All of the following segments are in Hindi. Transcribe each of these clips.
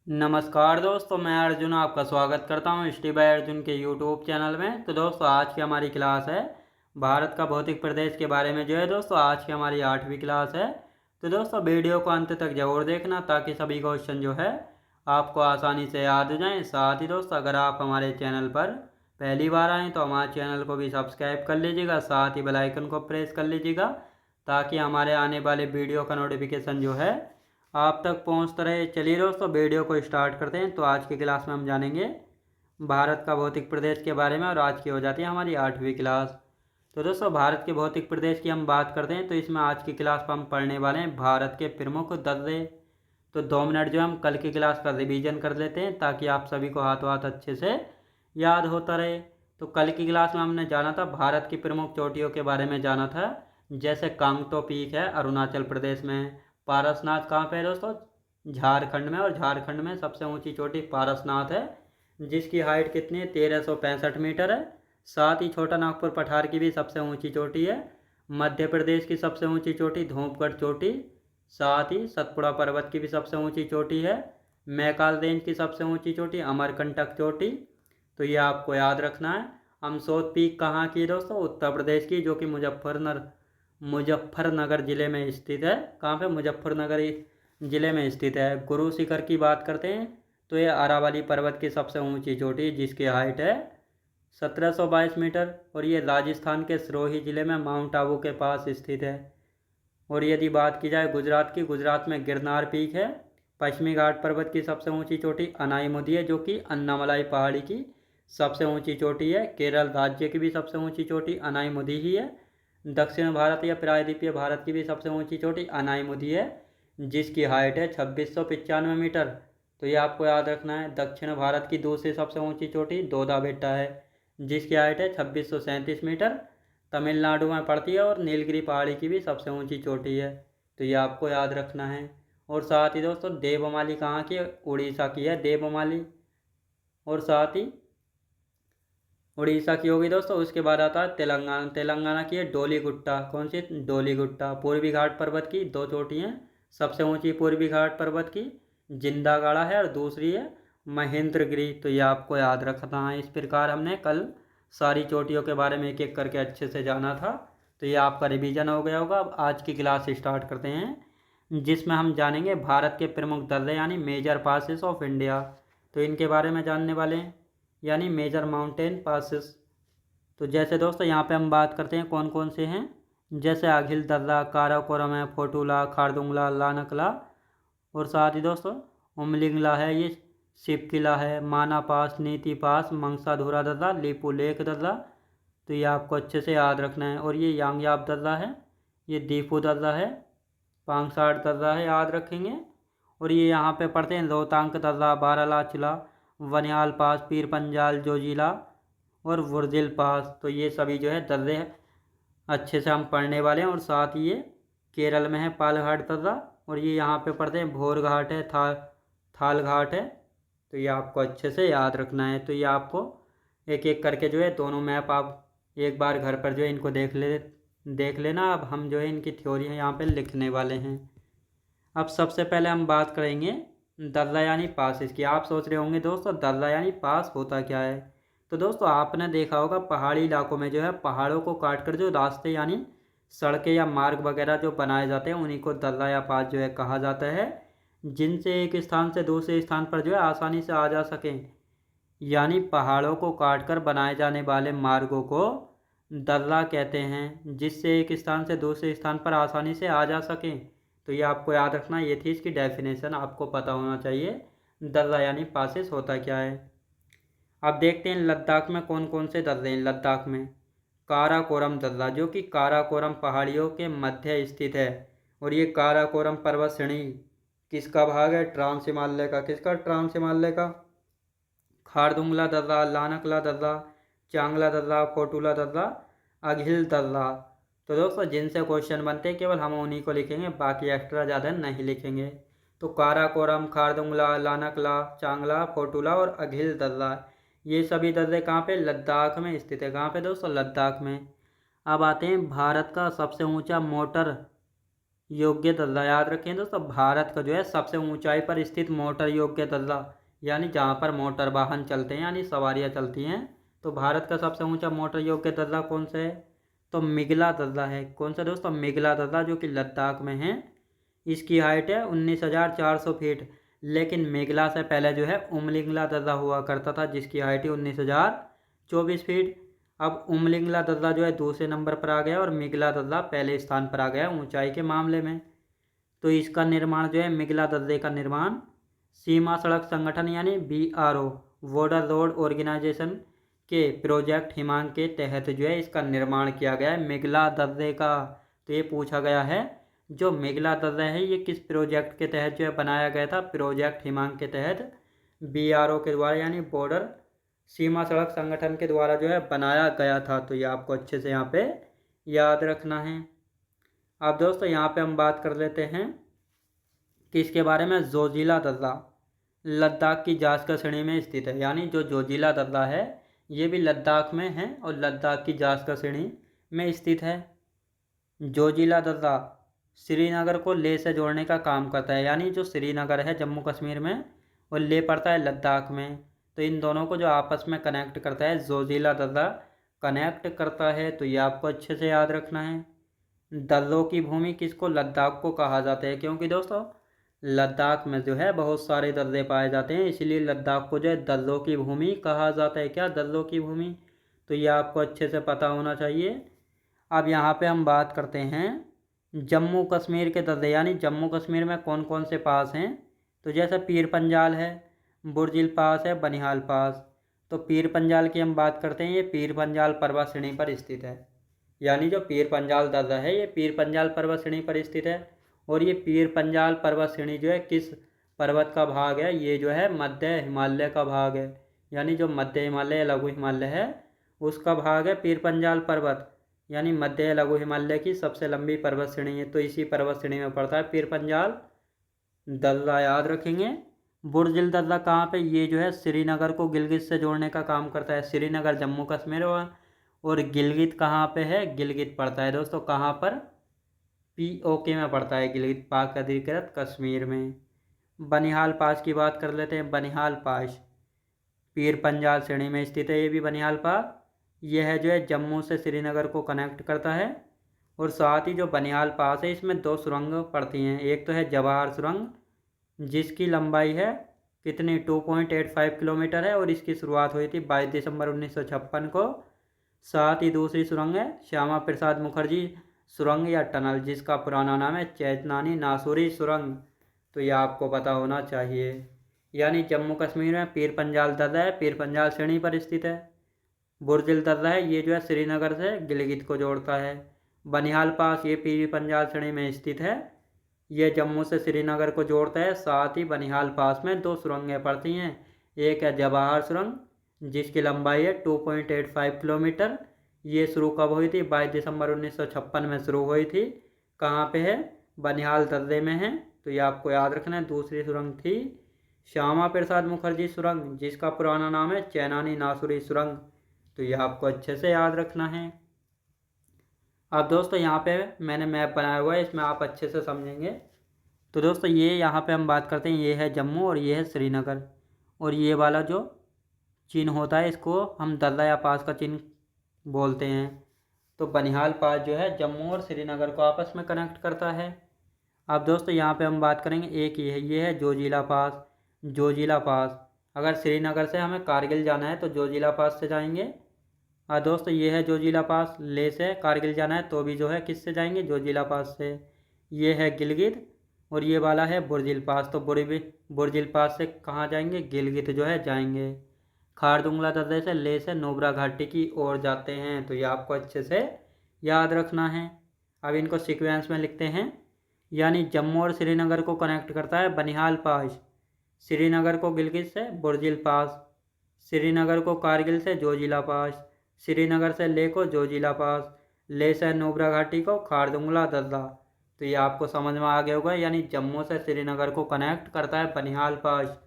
नमस्कार दोस्तों, मैं अर्जुन आपका स्वागत करता हूँ स्टडी बाय अर्जुन के यूट्यूब चैनल में। तो दोस्तों, आज की हमारी क्लास है भारत का भौतिक प्रदेश के बारे में। दोस्तों, आज की हमारी 8वीं क्लास है। तो दोस्तों, वीडियो को अंत तक जरूर देखना ताकि सभी क्वेश्चन आपको आसानी से याद हो जाएं। साथ ही दोस्तों, अगर आप हमारे चैनल पर पहली बार आएँ तो हमारे चैनल को भी सब्सक्राइब कर लीजिएगा, साथ ही बेल आइकन को प्रेस कर लीजिएगा ताकि हमारे आने वाले वीडियो का नोटिफिकेशन आप तक पहुंचता रहे। चलिए दोस्तों, वीडियो को स्टार्ट करते हैं। तो आज की क्लास में हम जानेंगे भारत का भौतिक प्रदेश के बारे में, और आज की हो जाती है हमारी 8वीं क्लास। तो दोस्तों, भारत के भौतिक प्रदेश की हम बात करते हैं तो इसमें आज की क्लास पर हम पढ़ने वाले हैं भारत के प्रमुख दर्रे। तो 2 मिनट हम कल की क्लास का रिवीजन कर लेते हैं ताकि आप सभी को हाथों हाथ अच्छे से याद होता रहे। तो कल की क्लास में हमने जाना था भारत की प्रमुख चोटियों के बारे में जाना था, जैसे कांगटो पीक है अरुणाचल प्रदेश में। पारसनाथ कहाँ पे है दोस्तों? झारखंड में। और झारखंड में सबसे ऊंची चोटी पारसनाथ है, जिसकी हाइट कितनी है? 1365 मीटर है। साथ ही छोटा नागपुर पठार की भी सबसे ऊंची चोटी है। मध्य प्रदेश की सबसे ऊंची चोटी धूपगढ़ चोटी। साथ ही सतपुड़ा पर्वत की भी सबसे ऊंची चोटी है। मैकाल रेंज की सबसे ऊंची चोटी अमरकंटक चोटी। तो ये आपको याद रखना है। अमसोद पीक कहाँ की है दोस्तों? उत्तर प्रदेश की, जो कि मुजफ्फरनगर ज़िले में स्थित है। कहाँ पे? मुजफ्फरनगर ज़िले में स्थित है। गुरु शिखर की बात करते हैं तो ये अरावली पर्वत की सबसे ऊंची चोटी, जिसकी हाइट है 1722 मीटर, और ये राजस्थान के सिरोही ज़िले में माउंट आबू के पास स्थित है। और यदि बात की जाए गुजरात की, गुजरात में गिरनार पीक है। पश्चिमी घाट पर्वत की सबसे ऊंची चोटी अनाईमुदी है, जो कि अन्नामलाई पहाड़ी की सबसे ऊंची चोटी है। केरल राज्य की भी सबसे ऊंची चोटी अनाईमुदी ही है। दक्षिण भारत या प्रायद्वीपीय भारत की भी सबसे ऊंची चोटी अनाईमुदी है, जिसकी हाइट है 2695 मीटर। तो ये आपको याद रखना है। दक्षिण भारत की दूसरी सबसे ऊंची चोटी दोदा बेट्टा है, जिसकी हाइट है 2637 मीटर, तमिलनाडु में पड़ती है। और नीलगिरी पहाड़ी की भी सबसे ऊंची चोटी है। तो ये आपको याद रखना है। और साथ ही दोस्तों, देवमाली कहाँ की है? उड़ीसा की है देवमाली। और साथ ही उड़ीसा की होगी दोस्तों। उसके बाद आता है तेलंगाना। तेलंगाना की है डोलीगुट्टा। कौन सी? डोलीगुट्टा। पूर्वी घाट पर्वत की दो चोटियाँ। सबसे ऊंची पूर्वी घाट पर्वत की जिंदागाड़ा है, और दूसरी है महेंद्रगिरी। तो ये आपको याद रखना है। इस प्रकार हमने कल सारी चोटियों के बारे में एक एक करके अच्छे से जाना था। तो ये आपका रिवीजन हो गया होगा। अब आज की क्लास स्टार्ट करते हैं, जिसमें हम जानेंगे भारत के प्रमुख दर्रे यानी मेजर पासेस ऑफ इंडिया। तो इनके बारे में जानने वाले हैं, यानी मेजर माउंटेन पासिस। तो जैसे दोस्तों, यहाँ पे हम बात करते हैं कौन कौन से हैं। जैसे अघिल दर्रा, काराकोरम है, फोटूला, खारदुंगला, लानकला। और साथ ही दोस्तों, उमलिंगला है, ये शिव किला है, माना पास, नीति पास, मंगसाधुरा दर्रा, लीपू लेक दर्रा। तो ये आपको अच्छे से याद रखना है। और ये यांगयाब दर्रा है, ये दीपू दर्रा है, पांगसाड़ दर्रा है, याद रखेंगे। और ये यहाँ पे पढ़ते हैं रोहतांग दर्रा, बारालाचला, वनियाल पास, पीर पंजाल जोजिला, और वुरजिल पास। तो ये सभी दर्रे अच्छे से हम पढ़ने वाले हैं। और साथ ही ये केरल में है पालघाट दर्रा। और ये यहाँ पे पढ़ते हैं भोर घाट है, थाल घाट है। तो ये आपको अच्छे से याद रखना है। तो ये आपको एक एक करके दोनों मैप आप एक बार घर पर इनको देख लेना। अब हम इनकी थ्योरी है यहाँ पे लिखने वाले हैं। अब सबसे पहले हम बात करेंगे दर्रा यानी पास इसकी। आप सोच रहे होंगे दोस्तों, दर्रा यानी पास होता क्या है? तो दोस्तों, आपने देखा होगा पहाड़ी इलाकों में पहाड़ों को काट कर रास्ते यानी सड़कें या मार्ग वगैरह बनाए जाते हैं, उन्हीं को दर्रा या पास कहा जाता है, जिनसे एक स्थान से दूसरे स्थान पर आसानी से आ जा सकें। यानी पहाड़ों को काट कर बनाए जाने वाले मार्गों को दर्रा कहते हैं, जिससे एक स्थान से दूसरे स्थान पर आसानी से आ जा सकें। तो ये आपको याद रखना, ये थी इसकी डेफिनेशन, आपको पता होना चाहिए दर्रा यानी पासेस होता क्या है। अब देखते हैं लद्दाख में कौन कौन से दर्रे हैं। लद्दाख में काराकोरम दर्रा, जो कि काराकोरम पहाड़ियों के मध्य स्थित है। और ये काराकोरम पर्वत श्रेणी किसका भाग है? ट्रांस हिमालय का। किसका? ट्रांस हिमालय का। खारदुंगला दर्रा, लानकला दर्रा, चांगला दर्रा, फोटूला दर्रा, अघिल दर्रा। तो दोस्तों, जिनसे क्वेश्चन बनते हैं केवल हम उन्हीं को लिखेंगे, बाकी एक्स्ट्रा ज़्यादा नहीं लिखेंगे। तो काराकोरम, खारदुंगला, लानकला, चांगला, फोटूला और अघिल दर्रा, ये सभी दर्रे कहाँ पे? लद्दाख में स्थित है। कहाँ पे दोस्तों? लद्दाख में। अब आते हैं भारत का सबसे ऊंचा मोटर योग्य दर्रा याद रखें दोस्तों, भारत का जो है सबसे ऊंचाई पर स्थित मोटर योग्य दर्रा, यानी जहाँ पर मोटर वाहन चलते हैं यानी सवारियाँ चलती हैं, तो भारत का सबसे ऊंचा मोटर योग्य दर्रा कौन सा है? तो मिगला दर्रा है। कौन सा दोस्तों? मिगला दर्रा, जो कि लद्दाख में है। इसकी हाइट है 19,400 फीट। लेकिन मेघला से पहले जो है उमलिंगला दर्रा हुआ करता था, जिसकी हाइट है 19,024 फीट। अब उमलिंगला दर्रा जो है दूसरे नंबर पर आ गया और मिगला दर्रा पहले स्थान पर आ गया ऊंचाई के मामले में। तो इसका निर्माण जो है, मिगला दर्रे का निर्माण सीमा सड़क संगठन यानी BRO, बॉर्डर रोड ऑर्गेनाइजेशन के प्रोजेक्ट हिमांग के तहत जो है इसका निर्माण किया गया है मिगला दर्रे का। तो ये पूछा गया है, जो मिगला दर्रा है ये किस प्रोजेक्ट के तहत जो है बनाया गया था? प्रोजेक्ट हिमांग के तहत BRO के द्वारा यानी बॉर्डर सीमा सड़क संगठन के द्वारा जो है बनाया गया था। तो ये आपको अच्छे से यहाँ पे याद रखना है। अब दोस्तों यहाँ पे हम बात कर लेते हैं किसके बारे में? जोजिला दर्रा लद्दाख की जास्कर श्रेणी में स्थित है। यानी जो जोजिला दर्रा है ये भी लद्दाख में है और लद्दाख की जास्कर श्रेणी में स्थित है। जोजिला दर्रा श्रीनगर को लेह से जोड़ने का काम करता है। यानी जो श्रीनगर है जम्मू कश्मीर में और लेह पड़ता है लद्दाख में, तो इन दोनों को जो आपस में कनेक्ट करता है जोजिला दर्रा कनेक्ट करता है। तो ये आपको अच्छे से याद रखना है। दर्रों की भूमि किसको? लद्दाख को कहा जाता है, क्योंकि दोस्तों लद्दाख में जो है बहुत सारे दर्रे पाए जाते हैं, इसलिए लद्दाख को जो है दर्रों की भूमि कहा जाता है। क्या? दर्रों की भूमि। तो ये आपको अच्छे से पता होना चाहिए। अब यहाँ पे हम बात करते हैं जम्मू कश्मीर के दर्रे, यानी जम्मू कश्मीर में कौन कौन से पास हैं। तो जैसे पीर पंजाल है, बुर्जिल पास है, बनिहाल पास। तो पीर पंजाल की हम बात करते हैं, ये पीर पंजाल पर्वत श्रेणी पर स्थित है। यानी जो पीर पंजाल दर्रा है ये पीर पंजाल पर्वत श्रेणी पर स्थित है। और ये पीर पंजाल पर्वत श्रेणी जो है किस पर्वत का भाग है? ये जो है मध्य हिमालय का भाग है। यानी जो मध्य हिमालय या लघु हिमालय है उसका भाग है पीर पंजाल पर्वत, यानी मध्य या लघु हिमालय की सबसे लंबी पर्वत श्रेणी है। तो इसी पर्वत श्रेणी में पड़ता है पीर पंजाल दर्रा, याद रखेंगे। बुर्जिल दर्रा कहाँ पे? ये जो है श्रीनगर को गिलगित से जोड़ने का काम करता है। श्रीनगर जम्मू कश्मीर और गिलगित कहाँ पे है? गिलगित पड़ता है दोस्तों कहाँ पर? POK में पड़ता है गिलगित, पाक अधिकृत कश्मीर में। बनिहाल पास की बात कर लेते हैं। बनिहाल पास पीर पंजाल श्रेणी में स्थित है। ये भी बनिहाल पास यह है जो है जम्मू से श्रीनगर को कनेक्ट करता है। और साथ ही जो बनिहाल पास है इसमें 2 सुरंग पड़ती हैं। एक तो है जवाहर सुरंग जिसकी लंबाई है कितनी? 2.85 किलोमीटर है और इसकी शुरुआत हुई थी 22 दिसंबर 1956 को। साथ ही दूसरी सुरंग है श्यामा प्रसाद मुखर्जी सुरंग या टनल, जिसका पुराना नाम है चैतनानी नासूरी सुरंग। तो यह आपको पता होना चाहिए। यानी जम्मू कश्मीर में पीर पंजाल दर्रा है, पीर पंजाल श्रेणी पर स्थित है। बुर्जिल दर्रा है, ये जो है श्रीनगर से गिलगित को जोड़ता है। बनिहाल पास ये पीर पंजाल श्रेणी में स्थित है, ये जम्मू से श्रीनगर को जोड़ता है। साथ ही बनिहाल पास में 2 सुरंगें पड़ती हैं। एक है जवाहर सुरंग जिसकी लंबाई है 2.85 किलोमीटर। ये शुरू कब हुई थी? 22 दिसंबर 1956 में शुरू हुई थी। कहाँ पे है? बनिहाल दर्रे में है। तो ये आपको याद रखना है। दूसरी सुरंग थी श्यामा प्रसाद मुखर्जी सुरंग जिसका पुराना नाम है चैनानी नासूरी सुरंग। तो ये आपको अच्छे से याद रखना है। अब दोस्तों यहाँ पे मैंने मैप बनाया हुआ है, इसमें आप अच्छे से समझेंगे। तो दोस्तों ये यहाँ पे हम बात करते हैं, ये है जम्मू और ये है श्रीनगर। और ये वाला जो चिन्ह होता है इसको हम दर्रा या पास का चिन्ह बोलते हैं। तो बनिहाल पास जो है जम्मू और श्रीनगर को आपस में कनेक्ट करता है। अब दोस्तों यहाँ पे हम बात करेंगे, एक ये है जोजिला पास। जोजिला पास अगर श्रीनगर से हमें कारगिल जाना है तो जोजिला पास से जाएंगे। और दोस्तों ये है जोजिला पास, लेह से कारगिल जाना है तो भी जो है किससे जाएंगे? जोजिला पास से। ये है गिलगित और ये वाला है बुर्जिल पास। तो बुर्जिल पास से कहाँ जाएंगे? गिलगित जो है जाएंगे। खारदुंगला दर्रे से लेह से नुब्रा घाटी की ओर जाते हैं। तो ये आपको अच्छे से याद रखना है। अब इनको सीक्वेंस में लिखते हैं। यानी जम्मू और श्रीनगर को कनेक्ट करता है बनिहाल पास, श्रीनगर को गिलगित से बुर्जिल पास, श्रीनगर को कारगिल से जोजिला पास, श्रीनगर से लेह को जोजिला पास, लेह से नुब्रा घाटी को खारदुंगला दर्रा। तो ये आपको समझ में आ गया होगा। यानी जम्मू से श्रीनगर को कनेक्ट करता है बनिहाल पास,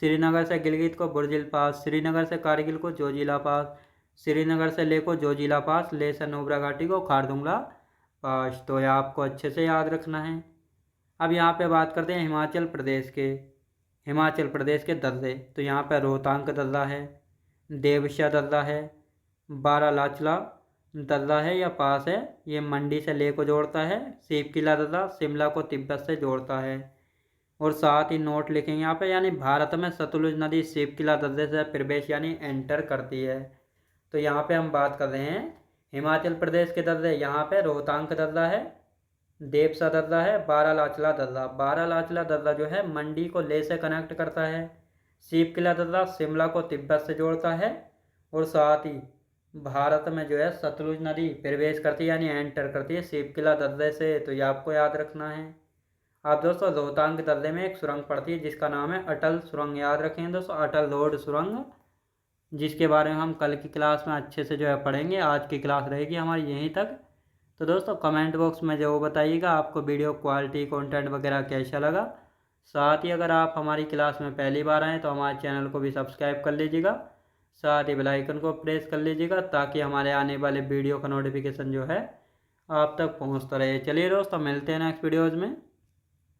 श्रीनगर से गिलगित को बुर्जिल पास, श्रीनगर से कारगिल को जोजिला पास, श्रीनगर से लेह को जोजिला पास, लेह से नुब्रा घाटी को खारदुंगला पास। तो ये आपको अच्छे से याद रखना है। अब यहाँ पे बात करते हैं हिमाचल प्रदेश के दर्रे। तो यहाँ पे रोहतांग दर्रा है, देवशा दर्रा है, बारालाचला दर्रा है या पास है, ये मंडी से लेह को जोड़ता है। सीप किला दर्रा शिमला को तिब्बत से जोड़ता है। और साथ ही नोट लिखेंगे यहाँ पे, यानी भारत में सतलुज नदी सीप किला दर्रे से प्रवेश यानी एंटर करती है। तो यहाँ पे हम बात कर रहे हैं हिमाचल प्रदेश के दर्रे। यहाँ पे रोहतांग दर्रा है, देवसा दर्रा है, बारालाचला दर्रा। बारालाचला दर्रा जो है मंडी को लेह से कनेक्ट करता है। सीप किला दर्रा शिमला को तिब्बत से जोड़ता है। और साथ ही भारत में जो है सतलुज नदी प्रवेश करती है यानी एंटर करती है सीप किला दर्रे से। तो ये आपको याद रखना है। अब दोस्तों रोहतांग दर्रे में एक सुरंग पड़ती है जिसका नाम है अटल सुरंग। याद रखें दोस्तों, अटल रोड सुरंग, जिसके बारे में हम कल की क्लास में अच्छे से जो है पढ़ेंगे। आज की क्लास रहेगी हमारी यहीं तक। तो दोस्तों कमेंट बॉक्स में जो बताइएगा आपको वीडियो क्वालिटी कंटेंट वगैरह कैसा लगा। साथ ही अगर आप हमारी क्लास में पहली बार आएँ तो हमारे चैनल को भी सब्सक्राइब कर लीजिएगा। साथ ही बेल आइकन को प्रेस कर लीजिएगा ताकि हमारे आने वाले वीडियो का नोटिफिकेशन जो है आप तक पहुंचता रहे। चलिए दोस्तों मिलते हैं नेक्स्ट वीडियोज़ में।